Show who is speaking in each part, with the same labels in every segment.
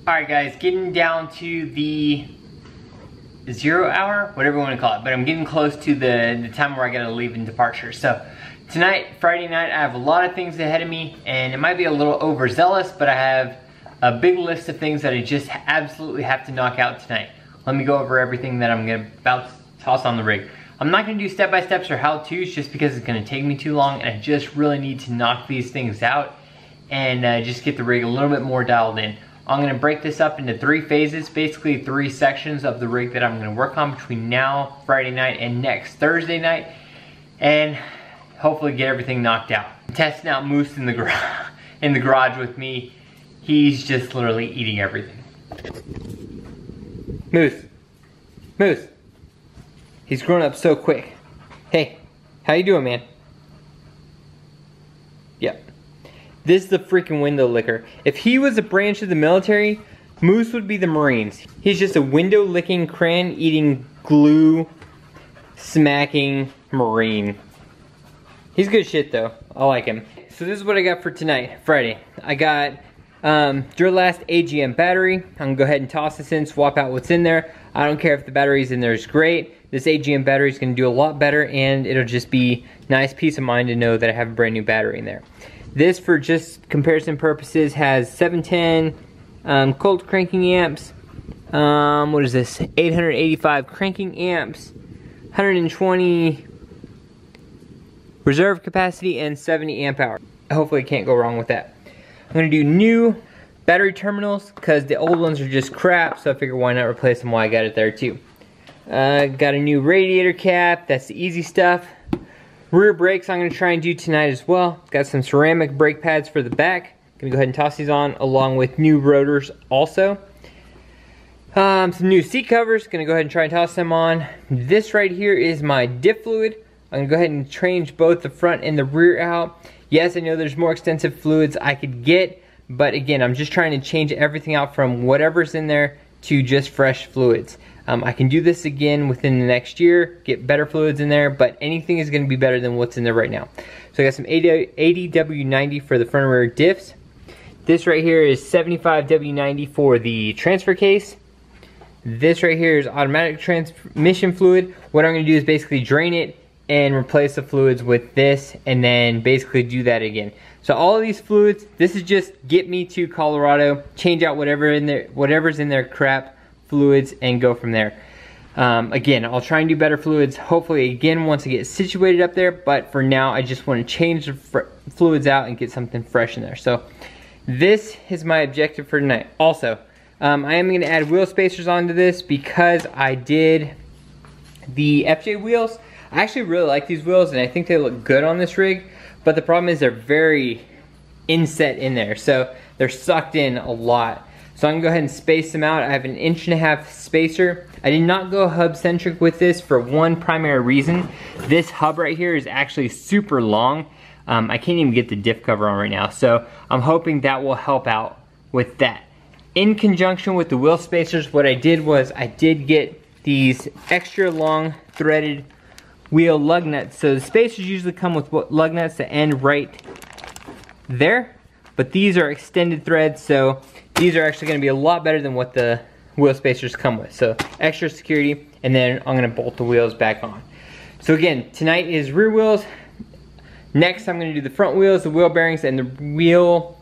Speaker 1: Alright guys, getting down to the 0 hour, whatever you want to call it, but I'm getting close to the time where I gotta leave in departure. So tonight, Friday night, I have a lot of things ahead of me, and it might be a little overzealous, but I have a big list of things that I just absolutely have to knock out tonight. Let me go over everything that I'm about to toss on the rig. I'm not gonna do step-by-steps or how-tos just because it's gonna take me too long, and I just really need to knock these things out and just get the rig a little bit more dialed in. I'm gonna break this up into 3 phases, basically 3 sections of the rig that I'm gonna work on between now, Friday night, and next Thursday night, and hopefully get everything knocked out. I'm testing out Moose in the garage with me. He's just literally eating everything. Moose. He's grown up so quick. Hey, how you doing, man? Yep. This is the freaking window licker. If he was a branch of the military, Moose would be the Marines. He's just a window licking, crayon eating, glue smacking Marine. He's good shit though. I like him. So this is what I got for tonight, Friday. I got Duralast AGM battery. I'm gonna go ahead and toss this in, swap out what's in there. I don't care if the batteries in there is great. This AGM battery is gonna do a lot better, and it'll just be nice peace of mind to know that I have a brand new battery in there. This, for just comparison purposes, has 710 cold cranking amps. What is this? 885 cranking amps, 120 reserve capacity, and 70 amp hour. Hopefully, can't go wrong with that. I'm gonna do new battery terminals because the old ones are just crap, so I figure why not replace them while I got it there too. Got a new radiator cap. That's the easy stuff. Rear brakes I'm going to try and do tonight as well. Got some ceramic brake pads for the back. Going to go ahead and toss these on along with new rotors also. Some new seat covers. Going to go ahead and try and toss them on. This right here is my diff fluid. I'm going to go ahead and change both the front and the rear out. Yes, I know there's more extensive fluids I could get, but again, I'm just trying to change everything out from whatever's in there to just fresh fluids. I can do this again within the next year, get better fluids in there, but anything is going to be better than what's in there right now. So I got some 80W90 for the front and rear diffs. This right here is 75W90 for the transfer case. This right here is automatic transmission fluid. What I'm going to do is basically drain it and replace the fluids with this, and then basically do that again. So all of these fluids, this is just get me to Colorado, change out whatever's in there crap fluids, and go from there. Again, I'll try and do better fluids hopefully again once I get situated up there, but for now I just want to change the fluids out and get something fresh in there. So this is my objective for tonight. Also, I am going to add wheel spacers onto this because I did the FJ wheels. I actually really like these wheels and I think they look good on this rig, but the problem is they're very inset in there, so they're sucked in a lot. So I'm gonna go ahead and space them out. I have an 1.5" spacer. I did not go hub centric with this for one primary reason. This hub right here is actually super long. I can't even get the diff cover on right now, so I'm hoping that will help out with that. In conjunction with the wheel spacers, what I did was I did get these extra long threaded wheel lug nuts. So the spacers usually come with lug nuts that end right there, but these are extended threads, so these are actually going to be a lot better than what the wheel spacers come with. So extra security, and then I'm going to bolt the wheels back on. So again, tonight is rear wheels. Next I'm going to do the front wheels, the wheel bearings, and the wheel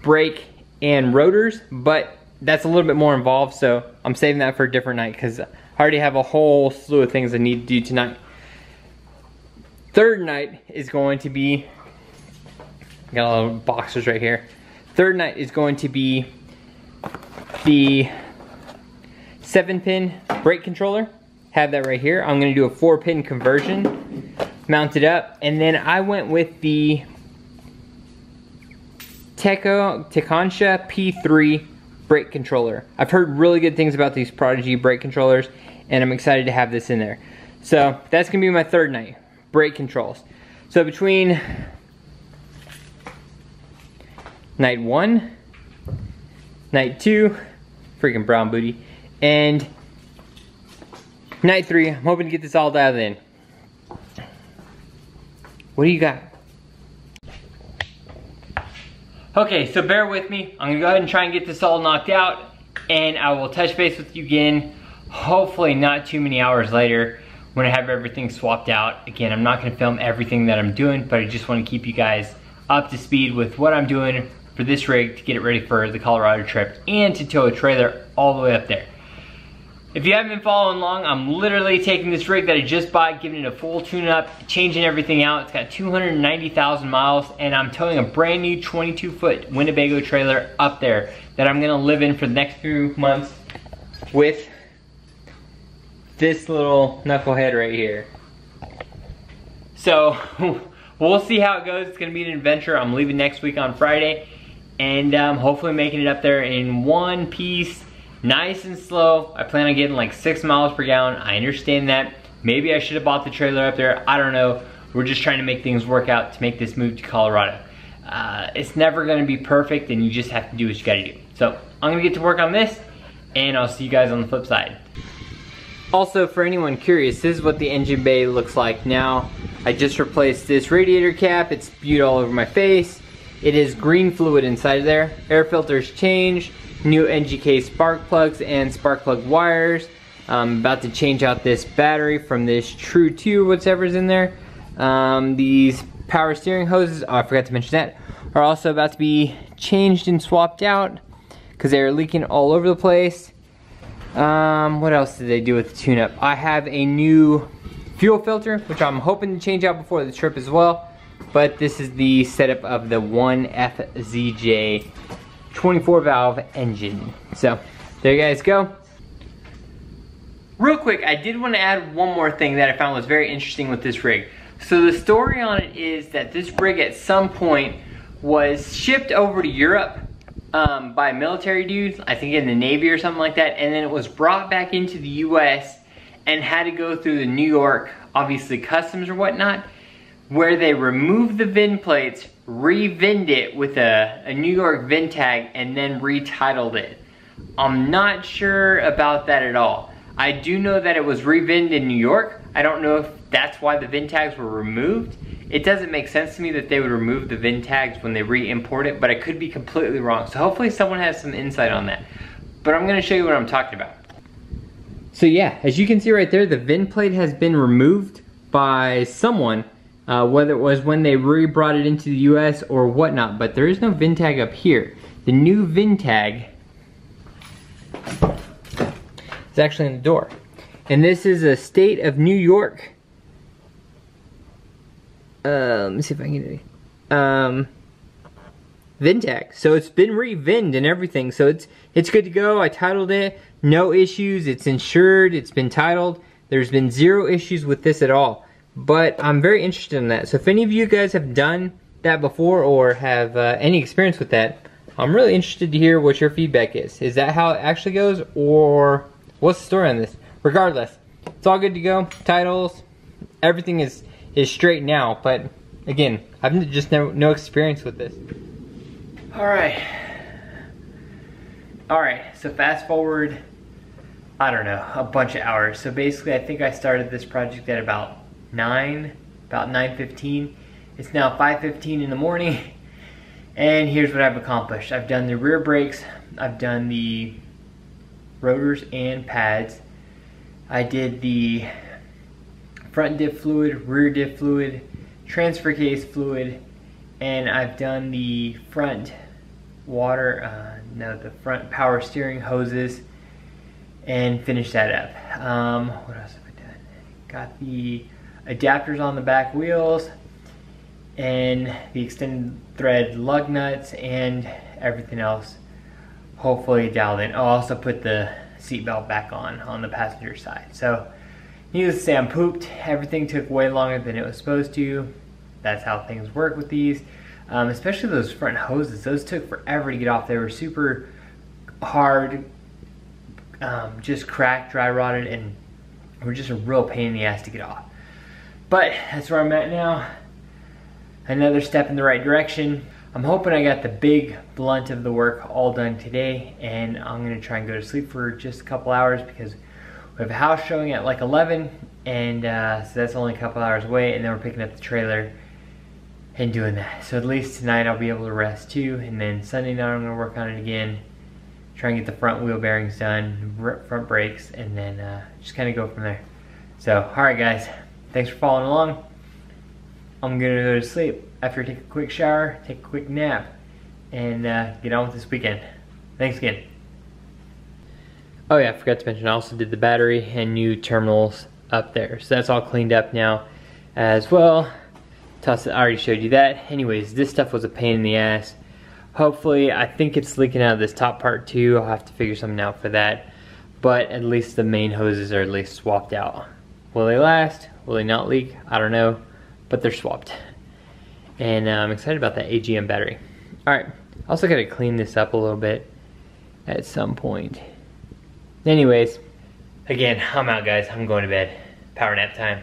Speaker 1: brake and rotors, but that's a little bit more involved, so I'm saving that for a different night because I already have a whole slew of things I need to do tonight. Third night is going to be, got a little boxers right here. Third night is going to be the 7-pin brake controller. Have that right here. I'm going to do a 4-pin conversion, mount it up, and then I went with the Tekansha P3 brake controller. I've heard really good things about these Prodigy brake controllers, and I'm excited to have this in there. So that's going to be my third night, brake controls. So between night 1, night 2, freaking brown booty, and night 3, I'm hoping to get this all dialed in. What do you got? Okay, so bear with me. I'm gonna go ahead and try and get this all knocked out, and I will touch base with you again, hopefully not too many hours later when I have everything swapped out. Again, I'm not gonna film everything that I'm doing, but I just wanna keep you guys up to speed with what I'm doing for this rig to get it ready for the Colorado trip and to tow a trailer all the way up there. If you haven't been following along, I'm literally taking this rig that I just bought, giving it a full tune-up, changing everything out. It's got 290,000 miles, and I'm towing a brand new 22-foot Winnebago trailer up there that I'm gonna live in for the next few months with this little knucklehead right here. So, we'll see how it goes. It's gonna be an adventure. I'm leaving next week on Friday, and hopefully making it up there in one piece, nice and slow. I plan on getting like 6 miles per gallon. I understand that. Maybe I should have bought the trailer up there. I don't know. We're just trying to make things work out to make this move to Colorado. It's never gonna be perfect, and you just have to do what you gotta do. So I'm gonna get to work on this, and I'll see you guys on the flip side. Also, for anyone curious, this is what the engine bay looks like now. I just replaced this radiator cap. It's spewed all over my face. It is green fluid inside of there. Air filters changed. New NGK spark plugs and spark plug wires. I'm about to change out this battery from this True 2, whatever's in there. These power steering hoses, oh, I forgot to mention that, are also about to be changed and swapped out because they are leaking all over the place. What else did they do with the tune-up? I have a new fuel filter, which I'm hoping to change out before the trip as well. But this is the setup of the 1FZJ 24 valve engine. So there you guys go. Real quick, I did want to add one more thing that I found was very interesting with this rig. So the story on it is that this rig at some point was shipped over to Europe by military dudes, I think in the Navy or something like that, and then it was brought back into the US and had to go through the New York, obviously customs or whatnot, where they removed the VIN plates, re-VIN'd it with a New York VIN tag, and then retitled it. I'm not sure about that at all. I do know that it was re-VIN'd in New York. I don't know if that's why the VIN tags were removed. It doesn't make sense to me that they would remove the VIN tags when they re-import it, but I could be completely wrong. So hopefully someone has some insight on that. But I'm gonna show you what I'm talking about. So yeah, as you can see right there, the VIN plate has been removed by someone, whether it was when they re-brought it into the US or whatnot, but there is no VIN tag up here. The new VIN tag is actually in the door. And this is a state of New York. Let me see if I can get it. VIN tag. So it's been re-VIN'd and everything. So it's good to go. I titled it. No issues. It's insured. It's been titled. There's been 0 issues with this at all. But I'm very interested in that. So if any of you guys have done that before or have any experience with that, I'm really interested to hear what your feedback is. Is that how it actually goes, or what's the story on this? Regardless, it's all good to go. Titles, everything is straight now. But again, I've just no experience with this. All right. So fast forward, I don't know, a bunch of hours. So basically, I think I started this project at about 9:15. It's now 5:15 in the morning, and here's what I've accomplished. I've done the rear brakes, I've done the rotors and pads, I did the front diff fluid, rear diff fluid, transfer case fluid, and I've done the front the front power steering hoses and finished that up. What else have I done? Got the adapters on the back wheels and the extended thread lug nuts and everything else hopefully dialed in. I'll also put the seatbelt back on the passenger side. So needless to say, I'm pooped. Everything took way longer than it was supposed to. That's how things work with these. Especially those front hoses. Those took forever to get off. They were super hard, just cracked, dry rotted, and were just a real pain in the ass to get off. But that's where I'm at now. Another step in the right direction. I'm hoping I got the big blunt of the work all done today, and I'm gonna try and go to sleep for just a couple hours because we have a house showing at like 11, and so that's only a couple hours away, and then we're picking up the trailer and doing that. So at least tonight I'll be able to rest too, and then Sunday night I'm gonna work on it again. try and get the front wheel bearings done, front brakes, and then just kind of go from there. So, alright guys, thanks for following along. I'm gonna go to sleep after I take a quick shower, take a quick nap, and get on with this weekend. Thanks again. Oh yeah, I forgot to mention, I also did the battery and new terminals up there. So that's all cleaned up now as well. I already showed you that. Anyways, this stuff was a pain in the ass. Hopefully, I think it's leaking out of this top part too. I'll have to figure something out for that. But at least the main hoses are at least swapped out. Will they last? Will they not leak? I don't know. But they're swapped. And I'm excited about that AGM battery. Alright, also gotta clean this up a little bit at some point. Anyways, again, I'm out guys. I'm going to bed. Power nap time.